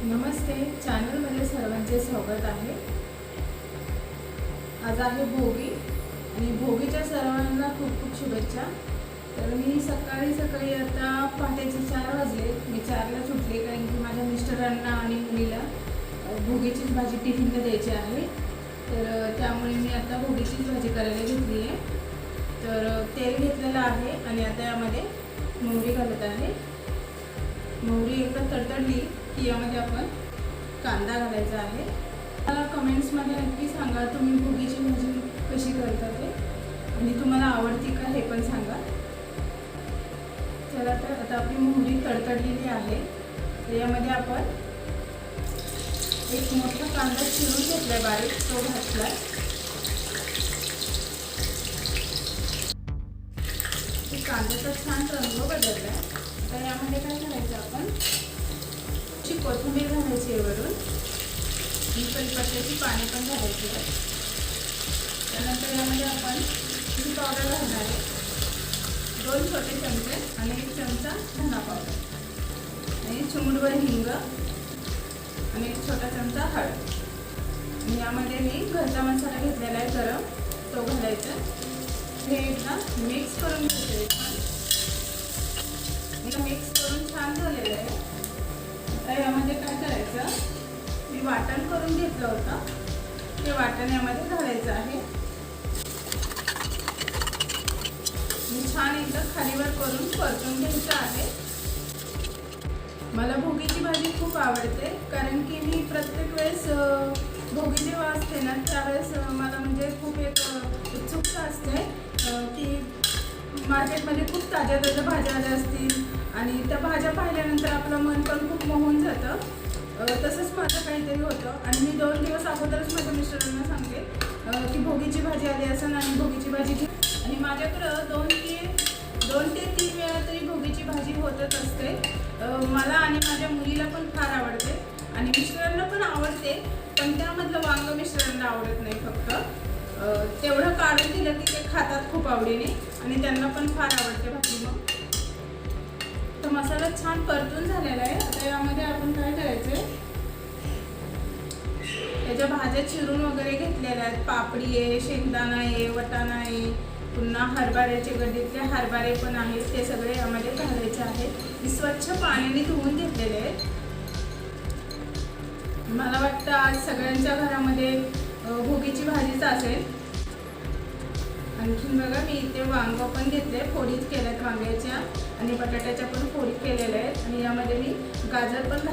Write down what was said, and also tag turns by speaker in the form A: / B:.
A: नमस्ते, चॅनलमध्ये सर्वांचे स्वागत आहे। आज आहे भोगी आणि भोगीच्या सर्वांना खूप खूप शुभेच्छा। तर मी सकाळी आता पहाटेचे 4 वाजले, मी 4ला सुटले कारण की माझ्या मिस्टरांना आणि मुलीला भोगीचीच भाजी टिफिनला द्यायची आहे। तर त्यामुळे मी आता भोगीचीच भाजी करायला घेतली आहे। तर तेल घेतलेलं आहे आणि आता यामध्ये मोहरी घालत आहे। मोहरी एकदा तडतडली की यामध्ये आपण कांदा घालायचा आहे। मला कमेंट्समध्ये नक्की सांगा तुम्ही भोगीची भाजी कशी करता ते आणि तुम्हाला आवडती का हे पण सांगा। चला तर आता आपली मोहरी तडतडलेली आहे, तर यामध्ये आपण एक मोठा कांदा चिरून घेतलाय, बारीक तो घातलाय। कांद्याचा छान रंग बदललाय। तर यामध्ये काय करायचं, आपण कोथिंबीर घालायची आहे वरून आणि कढीपत्त्याची पाने पण घालायची आहे। त्यानंतर यामध्ये आपण मिरची पावडर घालणार आहे, 2 छोटे चमचे आणि 1 चमचा धना पावडर आणि चिमूटभर हिंग आणि 1 छोटा चमचा हळद। आणि यामध्ये मी घरचा मसाला घेतलेला आहे गरम, तो घालायचा। हे एकदा मिक्स करून घ्यायचं। मिक्स करून छान झालेलं आहे। आता यामध्ये काय करायचं, मी वाटण करून घेतलं होतं, ते वाटण यामध्ये घालायचं आहे। मी छान एकदा खालीवर करून परतून घ्यायचं आहे। मला भोगीची भाजी खूप आवडते कारण की मी प्रत्येक वेळेस भोगी जेव्हा असते ना त्यावेळेस मला म्हणजे खूप एक उत्सुकता असते की मार्केटमध्ये खूप ताज्या भाज्या आल्या असतील आणि त्या भाज्या पाहिल्यानंतर आपलं मन पण खूप मोहून जातं। तसंच माझं काहीतरी होतं आणि मी 2 दिवस अगोदरच माझ्या मिस्टरांना सांगते की भोगीची भाजी आली असं आणि भोगीची भाजी घे। आणि माझ्याकडं 2 ते 3 वेळा तरी भोगीची भाजी होतच असते। मला आणि माझ्या मुलीला पण फार आवडते आणि मिस्टरांना पण आवडते, पण त्यामधलं वांग मिस्टरांना आवडत नाही। फक्त तेवढं काढून दिलं की ते खातात खूप आवडीने आणि त्यांना पण फार आवडते भाजी। मग तर मसाला छान परतून झालेला आहे। आता यामध्ये आपण काय करायचं, याच्या भाज्या चिरून वगैरे घेतलेल्या आहेत, पापडी आहे, शेंगदाणा आहे, वटाणा आहे, पुन्हा हरभऱ्याचे गड्डीतले हरभरे पण आहेत, ते सगळे यामध्ये घालायचे आहेत। मी स्वच्छ पाण्याने धुवून घेतलेले आहेत। मला वाटतं आज सगळ्यांच्या घरामध्ये भोगीची भाजीच असेल। आणखीन बघा, मी इथे वांग पण घेतले, फोडीच केल्यात वांग्याच्या आणि बटाट्याच्या पण फोडी केलेल्या आहेत आणि यामध्ये मी गाजर पण